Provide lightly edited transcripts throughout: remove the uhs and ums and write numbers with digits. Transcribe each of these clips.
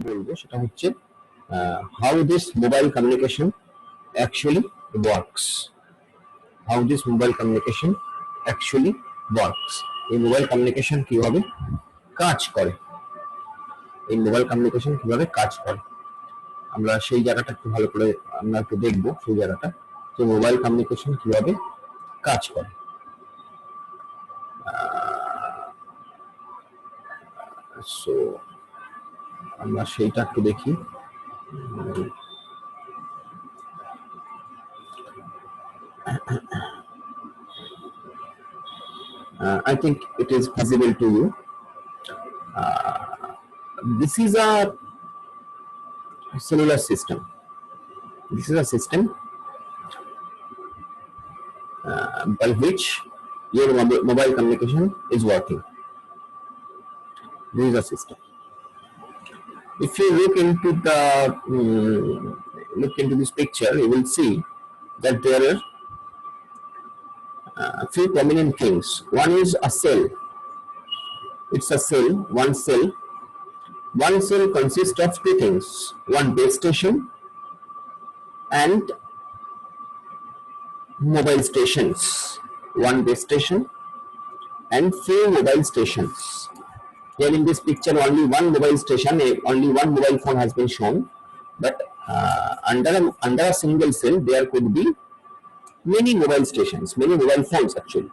বলবো সেটা হচ্ছে how this mobile communication actually works. How this mobile communication actually works. এই মোবাইল কমিউনিকেশন কিভাবে কাজ করে, এই মোবাইল কমিউনিকেশন কিভাবে কাজ করে আমরা সেই জায়গাটা একটু ভালো করে আমরা একটু দেখবো, সেই জায়গাটা যে মোবাইল কমিউনিকেশন কিভাবে কাজ করে। সো আমরা সেইটা একটু দেখি। I think it is visible to you. This is a cellular system. This is a system by which your mobile communication is working. This is a system. If you look into this picture, you will see that there are few prominent things. One is a cell. It's a cell, one cell. One cell consists of two things, one base station and mobile stations. One base station and few mobile stations. Here in this picture only one mobile station, only one mobile phone has been shown, but under a single cell there could be many mobile stations, many mobile phones actually.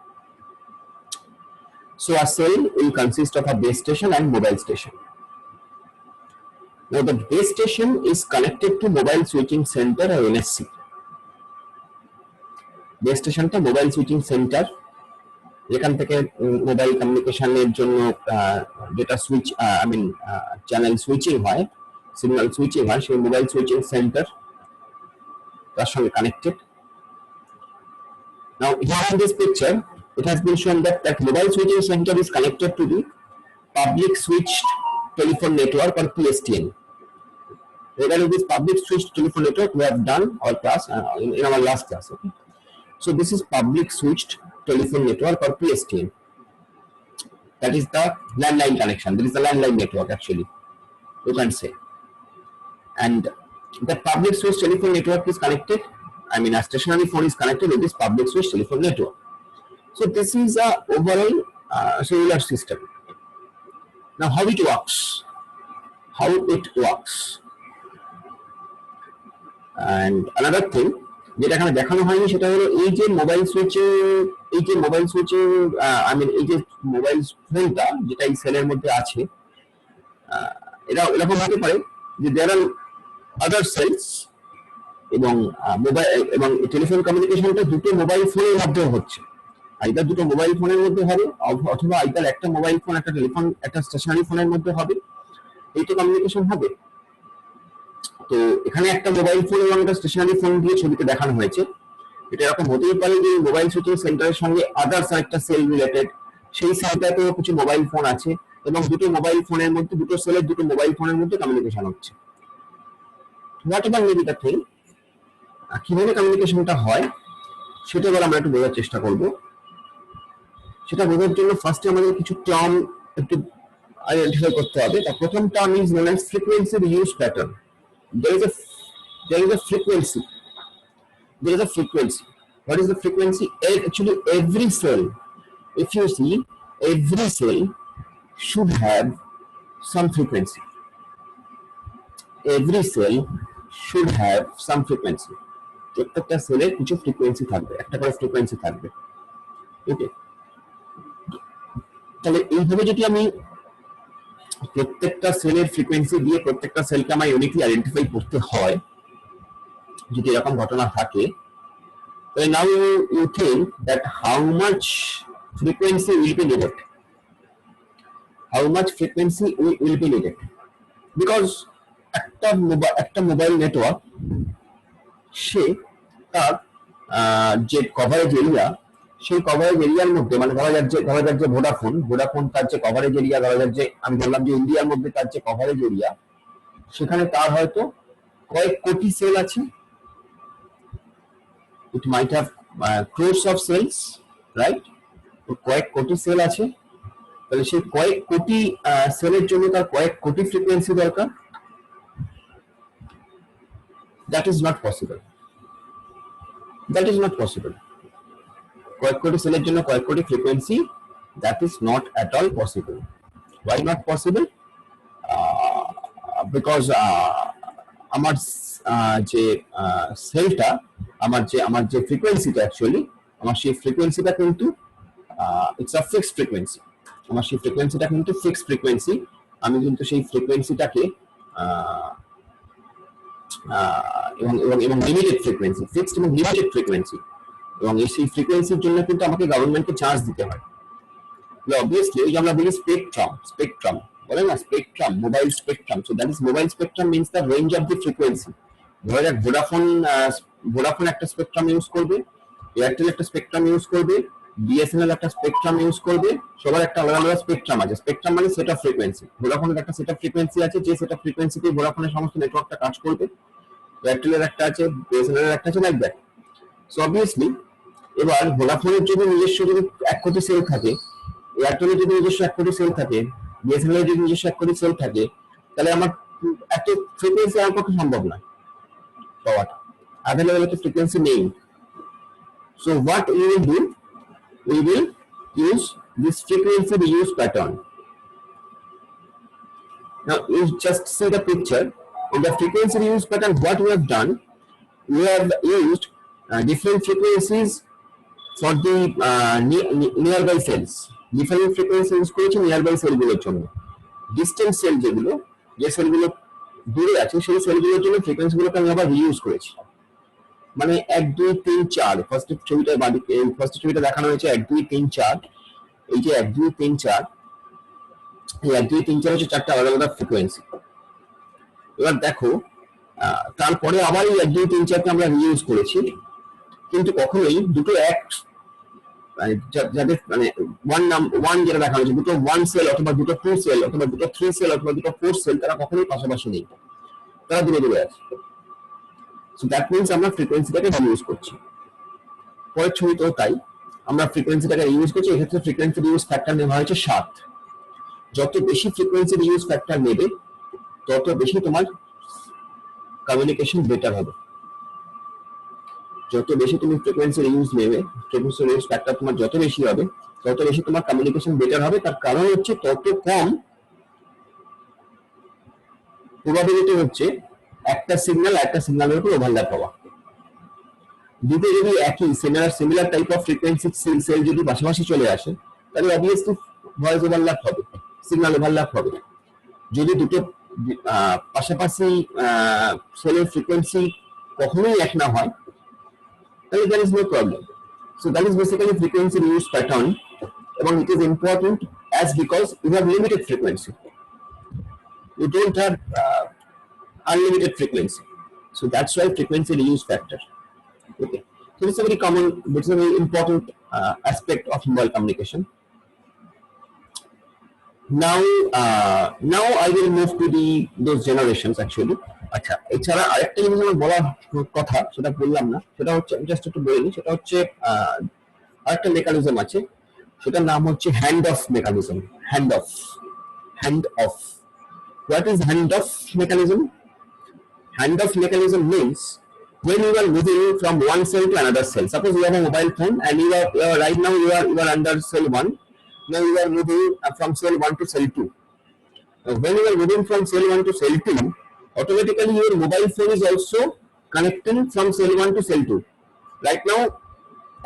So a cell will consist of a base station and mobile station. Now the base station is connected to mobile switching center or NSC. Base station to mobile switching center, এখান থেকে mobile কমিউনিকেশনের জন্য যেটা switch channel switching হয়, signal switching হয়, সেই mobile switching centre তার সঙ্গে connected. Now here in this picture it has been shown that mobile switching center is connected to the public switched telephone network or PSTN. Regarding this public switched telephone network, we have done our class in our last class. Okay? So this is public switched telephone network or PSTN. That is the landline connection. There is the landline network actually, you can say. And the public switched telephone network is connected. A stationary phone is connected with this public switched telephone network. So this is a overall cellular system. Now how it works? How it works? And another thing যেটা এখানে দেখানো হয়নি সেটা হলো এই যে mobile switching এই যে মোবাইল ফোনটা যেটা এই সেলের মধ্যে আছে, এটা এরকম হতে পারে যে দেয়ার আর আদার সেলস এবং মোবাইল এবং টেলিফোন কমিউনিকেশনটা দুটো মোবাইল ফোনের মধ্যে হচ্ছে। আইদার দুটো মোবাইল ফোনের মধ্যে হবে অথবা আইদার একটা মোবাইল ফোন একটা টেলিফোন একটা স্টেশনারি ফোনের মধ্যে হবে, এইটা কমিউনিকেশন হবে। তো এখানে একটা মোবাইল ফোন এবং একটা স্টেশনারি ফোন দিয়ে ছবিতে দেখানো হয়েছে। এটা এরকম হতেই পারে যে মোবাইল সুইচিং সেন্টারের সঙ্গে আদার্স আরেকটা সেল রিলেটেড, সেই সেলটাতেও কিছু মোবাইল ফোন আছে এবং দুটো মোবাইল ফোনের মধ্যে দুটো সেলের দুটো মোবাইল ফোনের মধ্যে কমিউনিকেশন হচ্ছে। What ever may be the thing, কিভাবে কমিউনিকেশনটা হয় সেটা এবার আমরা একটু বোঝার চেষ্টা করব। সেটা বোঝার জন্য ফার্স্টে আমাদের কিছু টার্ম একটু আইডেন্টিফাই করতে হবে। তার প্রথম term is known as frequency reuse pattern. There is a frequency. There is a frequency. What is the frequency? Actually, every cell, if you see, every cell should have some frequency. Every cell should have some frequency. প্রত্যেকটা সেলের কিছু frequency থাকবে, একটা করে frequency থাকবে। ওকে, তাহলে এইভাবে যদি আমি প্রত্যেকটা সেলের ফ্রিকোয়েন্সি দিয়ে প্রত্যেকটা সেলকে আমার ইউনিকলি আইডেন্টিফাই করতে হয়, যদি এরকম ঘটনা থাকে, তাহলে now you think that how much frequency will be needed, how much frequency will be needed, because একটা মোবাইল নেটওয়ার্ক সে তার যে কভারেজ এরিয়া, সেই কভারেজ এরিয়ার মধ্যে ধরা যাক যে ভোডাফোন তার যে কভারেজ এরিয়া, ধরা যাক যে আমি বললাম যে ইন্ডিয়ার মধ্যে তার যে কভারেজ এরিয়া, সেখানে তার হয়তো কয়েক কোটি সেল আছে। It might have crores of cells, right? কয়েক কোটি সেল আছে, তাহলে সেই কয়েক কোটি সেলের জন্য তার কয়েক কোটি ফ্রিকোয়েন্সি দরকার। that is not possible. That is not possible. কয়েক কোটি সেলের জন্য কয়েক কোটি frequency, that is not at all possible. Why not possible? Because আমার যে সেলটা, আমার যে ফ্রিকোয়েন্সিটা অ্যাকচুয়ালি, আমার সেই ফ্রিকোয়েন্সিটা কিন্তু ইটস আ ফিক্সড ফ্রিকোয়েন্সি। আমার সেই ফ্রিকোয়েন্সিটা কিন্তু ফিক্সড ফ্রিকোয়েন্সি। আমি কিন্তু সেই ফ্রিকোয়েন্সিটাকে এবং লিমিটেড ফ্রিকোয়েন্সি, ফিক্সড এবং লিমিটেড ফ্রিকোয়েন্সি, এবং সেই ফ্রিকোয়েন্সির জন্য কিন্তু আমাকে গভর্নমেন্টকে চার্জ দিতে হয়। অবভিয়াসলি ওই যে আমরা বলি স্পেকট্রাম বলেন না, spectrum, mobile spectrum. So that is mobile spectrum means the range of the frequency. ধরা যাক ভোডাফোন একটা স্পেকট্রাম ইউজ করবে, এয়ারটেল একটা স্পেকট্রাম ইউজ করবে, বিএসএনএল একটা স্পেকট্রাম ইউজ করবে, সবার একটা আলাদা আলাদা স্পেকট্রাম আছে। স্পেকট্রাম মানে সেট অফ ফ্রিকোয়েন্সি। ভোডাফোনের একটা সেট অফ ফ্রিকোয়েন্সি আছে, যে সেট অফ ফ্রিকোয়েন্সিতে ভোডাফোনের সমস্ত নেটওয়ার্কটা কাজ করবে। এয়ারটেলের একটা আছে, বিএসএনএল এর একটা আছে, লাইক দ্যাট। সো অবভিয়াসলি এবার ভোডাফোনের যদি নিজস্ব যদি 1 কোটি সেল থাকে, এয়ারটেলের যদি নিজস্ব 1 কোটি সেল থাকে, বিএসএনএল এর যদি নিজস্ব 1 কোটি সেল থাকে, তাহলে আমার এত ফ্রিকোয়েন্সি আমার পক্ষে সম্ভব নয় পাওয়াটা। অ্যাভেলেবল একটা ফ্রিকোয়েন্সি নেই। So what we will do, we will use this frequency reuse pattern. Now you just see the picture. In the frequency reuse pattern, what we have done, we have used different frequencies for the nearby cells. Different frequencies use করেছি nearby cell গুলোর জন্য। Distant cell যেগুলো, যে সেলগুলো দূরে আছে, সেই সেলগুলোর জন্য ফ্রিকোয়েন্সি গুলোকে আমি আবার রিইউজ করেছি। মানে 1 2 3 4, ফার্স্ট ছবিটা বাদিকে, ফার্স্ট ছবিটা দেখানো হয়েছে 1 2 3 4। এই যে 1 2 3 4, এই 1 2 3 4 হচ্ছে 4টা আলাদা আলাদা ফ্রিকোয়েন্সি। এবার দেখো তারপরে আবার এই 1 2 3 4 কে আমরা রিইউজ করেছি, কিন্তু কখনোই দুটো এক মানে যাদের মানে ওয়ান যেটা দেখানো হয়েছে, দুটো 1 সেল অথবা দুটো 2 সেল অথবা দুটো 3 সেল অথবা দুটো 4 সেল, তারা কখনোই পাশাপাশি নেই, তারা দূরে দূরে আছে। সো দ্যাট মিন্স আমরা ফ্রিকোয়েন্সিটাকে রিউজ করছি। পরের ছবিতেও তাই, আমরা ফ্রিকোয়েন্সিটাকে রিউজ করছি। এক্ষেত্রে ফ্রিকোয়েন্সি রিউজ ফ্যাক্টর নেওয়া হয়েছে 7। যত বেশি ফ্রিকোয়েন্সি রিউজ ফ্যাক্টর নেবে, তত বেশি তোমার কমিউনিকেশন বেটার হবে। যত বেশি তুমি ফ্রিকোয়েন্সি রিউজ নেবে, ফ্রিকোয়েন্সি রিউজ ফ্যাক্টর তোমার যত বেশি হবে, তত বেশি তোমার কমিউনিকেশন বেটার হবে। তার কারণ হচ্ছে তত কম প্রবাবিলিটি হচ্ছে একটা সিগন্যাল একটা সিগন্যালের উপর ওভারল্যাপ হওয়া। দুটো যদি একই similar type of frequency cell যদি পাশাপাশি চলে আসে, তাহলে অবভিয়াসলি ভয়েস ওভারল্যাপ হবে, সিগন্যাল ওভারল্যাপ হবে। যদি দুটো পাশাপাশি সেলের ফ্রিকোয়েন্সি কখনোই এক না হয়, তাহলে there is no problem. So that is basically frequency reuse pattern, এবং it is important as because you have limited frequency. You don't have unlimited frequency. So that's why frequency reuse factor. Okay. So it's a very common, it's a very important aspect of mobile communication. Now I will move to those generations actually. আচ্ছা, এছাড়া আরেকটা জিনিস আমার বলার কথা, সেটা বললাম না, সেটা হচ্ছে জাস্ট একটু বলে নিই। সেটা হচ্ছে আরেকটা মেকানিজম আছে, সেটার নাম হচ্ছে hand of mechanism. Hand of what is hand of mechanism? Hand off mechanism means when you are moving from one cell to another cell. Suppose you have a mobile phone and you are right now you are under cell 1. Now you are moving from cell 1 to cell 2. Now when you are moving from cell 1 to cell 2, automatically your mobile phone is also connecting from cell 1 to cell 2. Right now,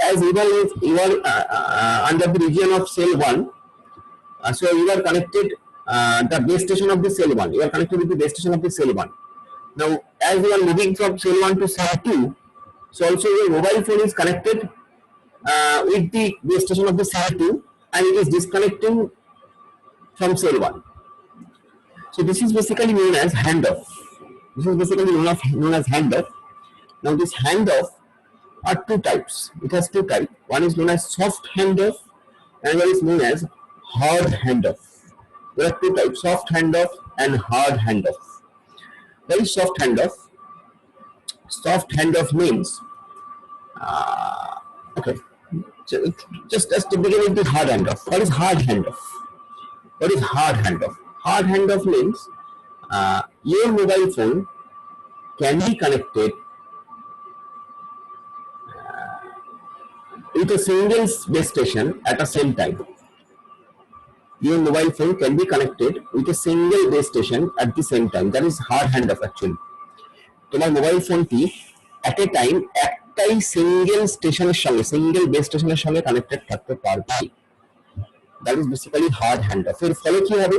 as even if you are under the region of cell 1, so you are connected the base station of the cell 1. You are connected with the base station of the cell 1. Now, as you are moving from cell 1 to cell 2, so also your mobile phone is connected with the base station of the cell 2, and it is disconnecting from cell 1. So this is basically known as handoff. This is basically known as handoff. Now this handoff are two types. It has two types. One is known as soft handoff, and another is known as hard handoff. There are two types: soft handoff and hard handoff. Very soft handoff. Soft handoff means okay. So just to begin with the hard handoff. What is hard handoff? What is hard handoff? Hard handoff means your mobile phone can be connected with a single base station at a same time. Your mobile phone can be connected with a single base station at the same time. That is hard handoff actually. তোমার mobile ফোনটি at a time একটাই single স্টেশনের সঙ্গে single base স্টেশনের সঙ্গে connected থাকতে পারবে। That is basically hard handoff. এর ফলে কি হবে?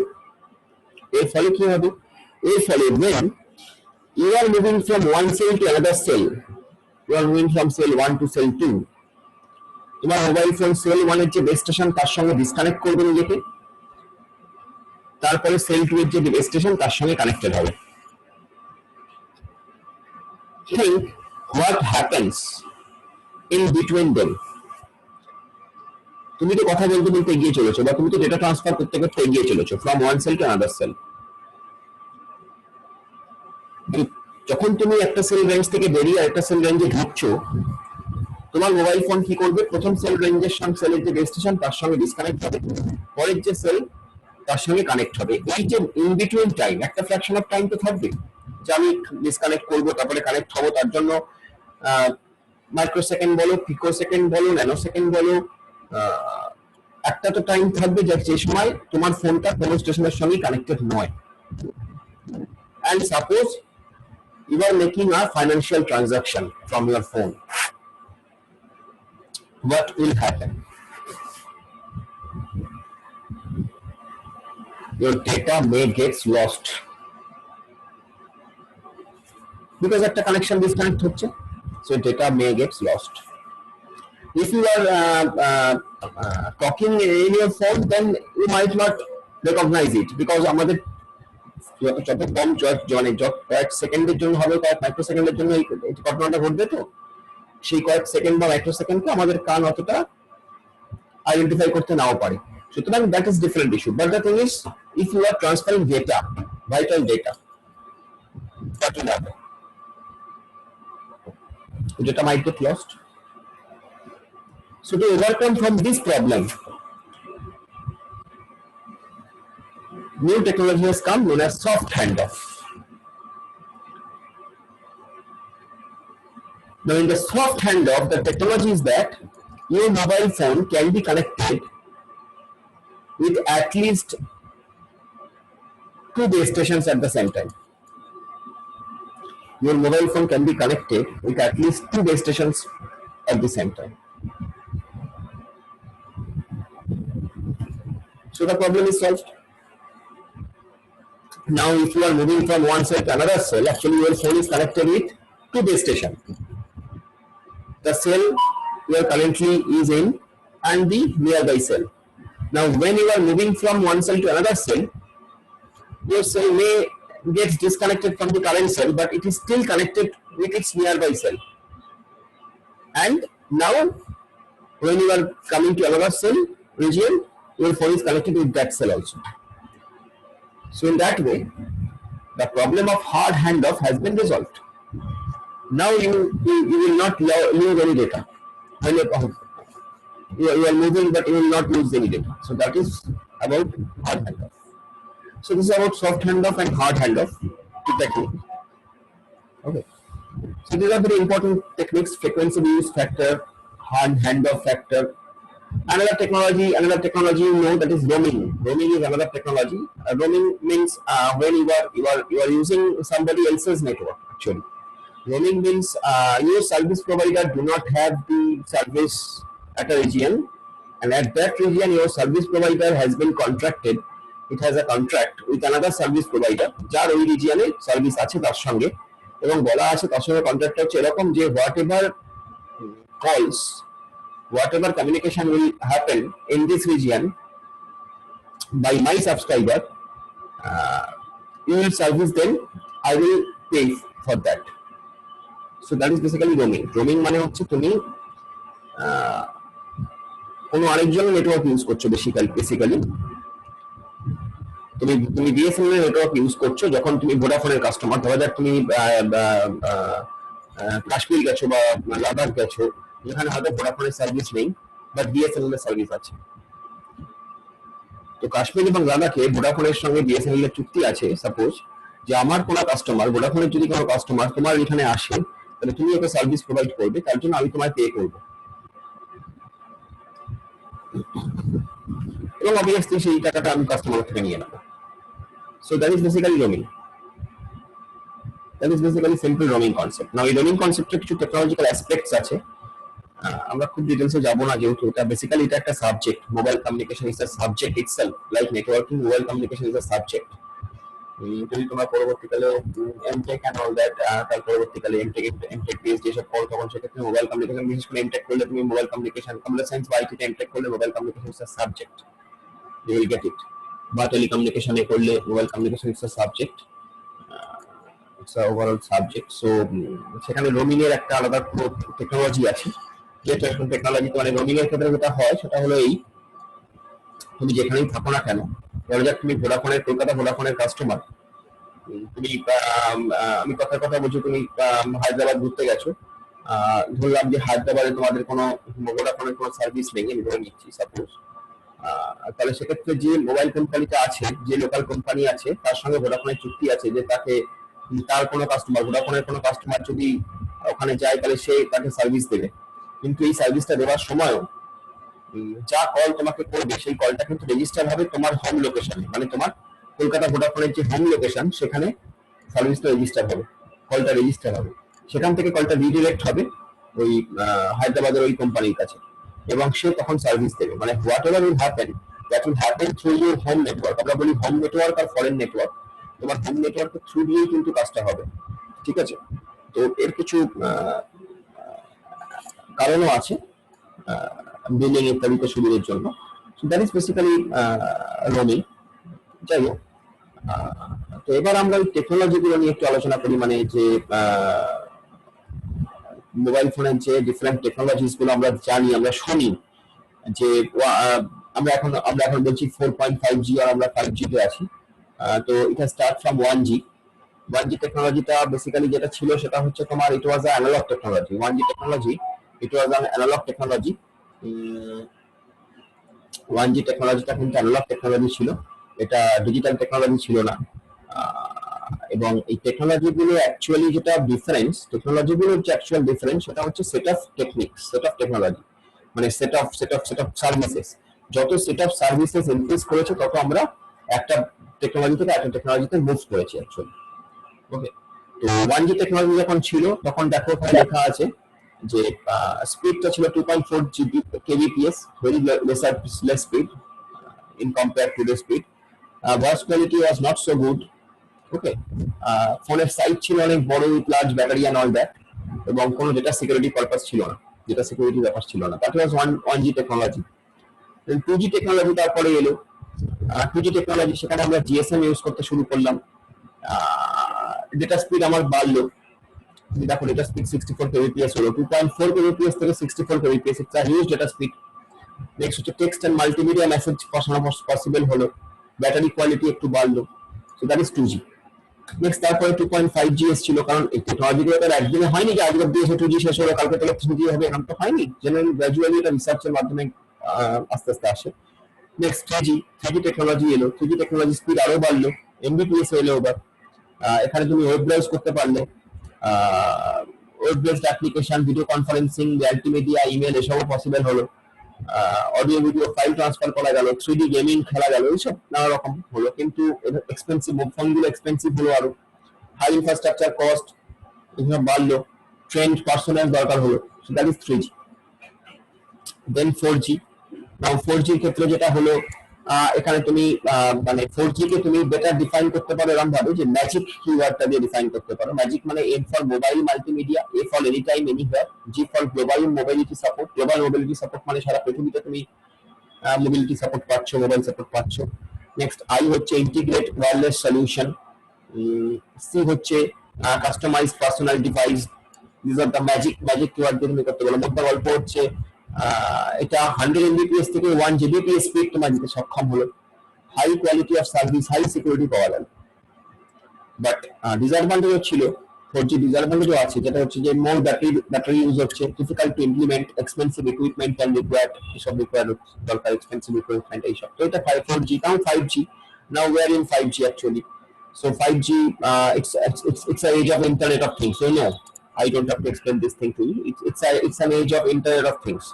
When you are moving from one cell to another cell, you are moving from cell 1 to cell 2, তোমার মোবাইল ফোন সেল 1 এর যে বেস স্টেশন তার সঙ্গে ডিসকানেক্ট করবে নিজেকে, তারপরে সেল 2 এর যে বেস স্টেশন তার সঙ্গে কানেক্টেড হবে। Think what happens in between them. তুমি তো কথা বলতে বলতে এগিয়ে চলেছো বা তুমি তো ডেটা ট্রান্সফার করতে করতে এগিয়ে চলেছো from one cell to another cell. যখন তুমি একটা সেল রেঞ্জ থেকে বেরিয়ে একটা সেল রেঞ্জে ঢুকছো, তোমার মোবাইল ফোন কি করবে? প্রথম সেল রেঞ্জের সঙ্গে সেলের যে বেস স্টেশন তার সঙ্গে ডিসকানেক্ট হবে, পরের যে সেল তার সঙ্গে কানেক্ট হবে। এই যে ইন বিটুইন টাইম, একটা ফ্র্যাকশন অফ টাইম তো থাকবে যে আমি ডিসকানেক্ট করবো তারপরে কানেক্ট হবো, তার জন্য মাইক্রোসেকেন্ড বলো, পিকোসেকেন্ড বলো, ন্যানো সেকেন্ড বলো, একটা তো টাইম থাকবে যে সময় তোমার ফোনটা কোনো স্টেশনের সঙ্গে কানেক্টেড নয়। And suppose you are making a financial transaction from your phone, what will happen? Your data may get lost because একটা connection disconnect হচ্ছে, so data may get lost. If you are talking in your phone, then you might not recognize it because আমাদের যত কম কয়েক সেকেন্ডের জন্য হবে, কয়েক micro সেকেন্ডের জন্য এই ঘটনাটা ঘটবে, তো সেই কয়েক সেকেন্ড বা মাইক্রো সেকেন্ডকে আমাদের কান অতটা আইডেন্টিফাই করতে নাও পারে। সুতরাং that is different issue. But the thing is, if you are transferring data, vital data, what will happen? Data might get lost. So to overcome from this problem, new technology has come known as soft handoff. Now in the soft handoff, the technology is that your mobile phone can be connected with at least 2 base stations at the same time. Your mobile phone can be connected with at least 2 base stations at the same time. So the problem is solved. Now if you are moving from one cell to another cell, actually your phone is connected with 2 base stations. The cell you are currently is in and the nearby cell. Now when you are moving from one cell to another cell, your cell may get disconnected from the current cell, but it is still connected with its nearby cell. And now when you are coming to another cell region, your phone is connected with that cell also. So in that way, the problem of hard handoff has been resolved. Now you will not lose any data. When you are moving, but you will not lose any data. So that is about hard handoff. So this is about soft handoff and hard handoff technique. Okay. So these are very important techniques: frequency reuse factor, hard handoff factor. Another technology you know, that is roaming. Roaming is another technology. Roaming means when you are using somebody else's network. Actually, roaming means your service provider do not have the service at a region, and at that region your service provider has been contracted. It has a contract with another service provider যার ওই রিজিয়নে service আছে তার সঙ্গে, এবং বলা আছে তার সঙ্গে কন্ট্রাক্টটা হচ্ছে এরকম যে whatever communication will happen in this region by my subscriber, you will service them, I will pay for that. So that is basically roaming. Roaming মানে হচ্ছে তুমি কোনো আরেকজনের নেটওয়ার্ক ইউজ করছো, বেসিক্যালি তুমি বিএসএনএল এর নেটওয়ার্ক ইউজ করছো। যখন তুমি ভোডাফোনের কাস্টমার, ধরা যাক তুমি কাশ্মীর গেছো বা লাদাখ গেছো, যেখানে হয়তো ভোডাফোনের সার্ভিস নেই বাট বিএসএনএল এর সার্ভিস আছে। তো কাশ্মীর এবং লাদাখে ভোডাফোনের সঙ্গে বিএসএনএল এর চুক্তি আছে সাপোজ, যে আমার কোনো কাস্টমার, ভোডাফোনের যদি কোনো কাস্টমার তোমার এখানে আসে, তাহলে তুমি একটা সার্ভিস প্রোভাইড করবে, তার জন্য আমি তোমায় পে করবো, এবং অবভিয়াসলি সেই টাকাটা আমি কাস্টমার থেকে নিয়ে নেবো। So that is basically roaming. That is basically simple roaming concept. Now এই রোমিং কনসেপ্টের কিছু টেকনোলজিক্যাল অ্যাসপেক্টস আছে, আমরা খুব ডিটেলসে যাব না, যেহেতু এটা বেসিক্যালি এটা একটা subject. Mobile communication is a subject itself, like networking, mobile communication is a subject. যদি তোমার পরবর্তীকালে এমটেক এন্ড অল দ্যাট, তার পরবর্তীকালে এমটেক পিএইচডি এসব পড়ো, তখন সেক্ষেত্রে মোবাইল কমিউনিকেশন, বিশেষ করে এমটেক করলে তুমি মোবাইল কমিউনিকেশন, কম্পিউটার সায়েন্স বা আইটিতে এমটেক করলে mobile communication is a subject, you will get it. বা টেলিকমিউনিকেশনে করলে mobile communication is a subject, it's a overall subject. So সেখানে রোমিং এর একটা আলাদা টেকনোলজি আছে, যে টেকনোলজি মানে রোমিং এর ক্ষেত্রে যেটা হয় সেটা হলো এই, তুমি যেখানেই থাকো না কেন, ধরা যাক তুমি ভোডাফোনের, কলকাতা ভোডাফোনের কাস্টমার, তুমি আমি কথার কথা বলছি, তুমি হায়দ্রাবাদ ঘুরতে গেছো, ধরলাম যে হায়দ্রাবাদে তোমাদের কোনো ভোডাফোনের কোনো সার্ভিস নেই, আমি ধরে নিচ্ছি সাপোজ, তাহলে সেক্ষেত্রে যে মোবাইল কোম্পানিটা আছে, যে লোকাল কোম্পানি আছে, তার সঙ্গে ভোডাফোনের চুক্তি আছে যে তাকে, তার কোনো কাস্টমার, ভোডাফোনের কোনো কাস্টমার যদি ওখানে যায়, তাহলে সে তাকে সার্ভিস দেবে। কিন্তু এই সার্ভিসটা দেওয়ার সময়ও যা কল তোমাকে করবে, সেই কলটা কিন্তু রেজিস্টার হবে তোমার হোম লোকেশনে, মানে তোমার কলকাতা ভোডাফোনের যে হোম লোকেশন, সেখানে সার্ভিসটা রেজিস্টার হবে, কলটা রেজিস্টার হবে, সেখান থেকে কলটা রিডিরেক্ট হবে ওই হায়দ্রাবাদের ওই কোম্পানির কাছে, এবং সে তখন সার্ভিস দেবে। মানে what ever will happen, that will happen through your home network. আমরা বলি হোম নেটওয়ার্ক আর ফরেন নেটওয়ার্ক, তোমার হোম নেটওয়ার্কের থ্রু দিয়েই কিন্তু কাজটা হবে, ঠিক আছে? তো এর কিছু কারণও আছে বিলিং ইত্যাদিতে সুবিধার জন্য। That is basically roaming. যাই হোক, তো এবার আমরা ওই টেকনোলজি গুলো নিয়ে একটু আলোচনা করি, মানে যে মোবাইল ফোনের যে ডিফারেন্ট টেকনোলজিস গুলো আমরা জানি, আমরা শুনি যে আমরা এখন বলছি 4.5G, আর আমরা 5G তে আছি। তো এটা start from 1G। 1G টেকনোলজিটা basically যেটা ছিল সেটা হচ্ছে তোমার, it was analog technology. 1G technology, it was an analog technology. 1G টেকনোলজিটা কিন্তু অ্যানালগ টেকনোলজি ছিল, এটা ডিজিটাল টেকনোলজি ছিল না। এবং এই টেকনোলজি গুলো অ্যাকচুয়ালি যেটা ডিফারেন্স, টেকনোলজি গুলোর যে অ্যাকচুয়াল ডিফারেন্স, সেটা হচ্ছে set of techniques, set of technology, মানে সেট অফ সার্ভিসেস। যত সেট অফ সার্ভিসেস ইনক্রিজ করেছে, তত আমরা একটা টেকনোলজি থেকে একটা টেকনোলজিতে মুভ করেছি অ্যাকচুয়ালি। ওকে, তো 1G টেকনোলজি যখন ছিল, তখন দেখো ওখানে লেখা আছে যে স্পিডটা ছিল 2.4 kbps, very less speed in compared to the speed. Voice quality was not so good. Okay, ফোনের সাইজ ছিল অনেক বড়, with large battery and all that, এবং কোনো ডেটা সিকিউরিটি পারপাস ছিল না, ডেটা সিকিউরিটি ব্যাপার ছিল না। That was 1G technology. 2G technology তারপরে এলো। 2G টেকনোলজি, সেখানে আমরা জিএসএম ইউজ করতে শুরু করলাম, ডেটা স্পিড আমার বাড়লো, দেখো ডেটা স্পিড 64 kbps হলো, 2.4 kbps থেকে 64 kbps, it's a huge data speed. Next হচ্ছে টেক্সট এন্ড মাল্টিমিডিয়া মেসেজ পাঠানো পসিবল হলো, ব্যাটারি কোয়ালিটি একটু বাড়লো। So that is 2G। Next তারপরে 2.5G এসেছিল, কারণ এই টেকনোলজিগুলো তো একদিনে হয়নি যে আজকে দিয়ে 2G শেষ হলো, কালকে তাহলে 3G হবে, এরকম তো হয়নি। জেনারেলি গ্র্যাজুয়ালি এটা রিসার্চের মাধ্যমে আস্তে আস্তে আসে। নেক্সট 3G টেকনোলজি এলো, 3G টেকনোলজি স্পিড আরো বাড়লো, এমবিপিএস এলো এবার। এখানে তুমি ওয়েব ব্রাউজ করতে পারলে, web based application, video conferencing, multimedia, email, এসবও পসিবল হলো। অডিও ভিডিও ফাইল ট্রান্সফার করা গেল, 3D গেমিং খেলা গেল, এইসব নানা রকম হলো। কিন্তু এক্সপেন্সিভ ফোনগুলো এক্সপেন্সিভ হলো, আরো হাই ইনফ্রাস্ট্রাকচার কস্ট এগুলো বাড়লো, ট্রেন্ড পার্সোনাল দরকার হলো। So that is 3G। Then 4G। Now 4G এর ক্ষেত্রে যেটা হলো, এখানে তুমি মানে 4G কে তুমি বেটার ডিফাইন করতে পারো এরকম ভাবে যে ম্যাজিক কিওয়ার্ডটা দিয়ে ডিফাইন করতে পারো। ম্যাজিক মানে M for mobile multimedia, A for any time anywhere, G for global mobility support. Global mobility support মানে সারা পৃথিবীতে তুমি মোবিলিটি সাপোর্ট পাচ্ছ, মোবাইল সাপোর্ট পাচ্ছ। নেক্সট আই হচ্ছে ইন্টিগ্রেট ওয়্যারলেস সলিউশন। সি হচ্ছে customize personal device. This are the magic keyword দিয়ে তুমি করতে পারো। মোদ্দা গল্প হচ্ছে এটা 100 Mbps থেকে 1 Gbps স্পিড তোমার দিতে সক্ষম হলো, high quality of service, high security পাওয়া গেল। বাট ডিসঅ্যাডভান্টেজও ছিল, 4G ডিসঅ্যাডভান্টেজও আছে, যেটা হচ্ছে যে মোর ব্যাটারি ইউজ হচ্ছে, difficult to implement, expensive equipment can required, এসব রিকোয়ার্ড দরকার, এক্সপেন্সিভ ইকুইপমেন্ট এইসব। তো এটা 4G, তাও 5G। Now we are in 5G actually. So 5G, it's an age of Internet of Things. So I don't have to explain this thing to you. It's an age of Internet of Things.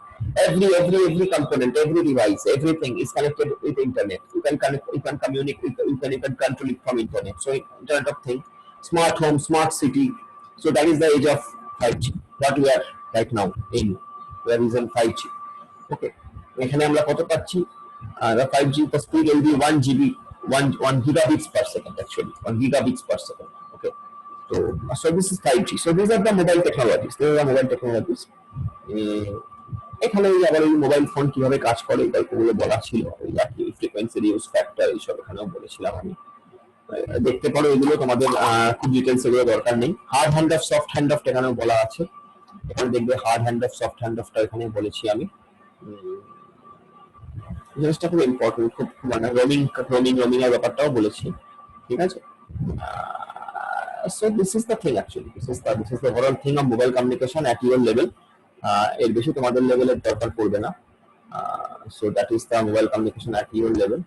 Every component, every device, everything is connected with Internet. You can connect, you can communicate, you can control it from Internet. So Internet of Things, smart home, smart city. So that is the age of 5G. What we are right now in, where is in 5G. Okay, এখানে আমরা কত পাচ্ছি? The 5G the speed will be 1 GB, 1 gigabits per second, actually 1 gigabits per second. Okay, so this is 5G. So these are the mobile technologies. These are the mobile technologies. এখানে আবার এই mobile phone কিভাবে কাজ করে এই গল্পগুলো বলা ছিল, ফ্রিকোয়েন্সি রিউজ ফ্যাক্টর এইসব এখানেও বলেছিলাম আমি। দেখতে পারো, এগুলো তোমাদের খুব ডিটেলস এগুলো দরকার নেই। Hard hand off, soft hand off এখানেও বলা আছে। এখানে দেখবে hard hand off, soft hand অফটা এখানে বলেছি আমি। জিনিসটা খুব ইম্পর্টেন্ট, খুব মানে রোমিং এর ব্যাপারটাও বলেছি, ঠিক আছে। So this is the thing actually. This is the overall thing of mobile communication at your level. এর বেশি তোমাদের লেভেলের দরকার পড়বে না। So that is the mobile communication at your level.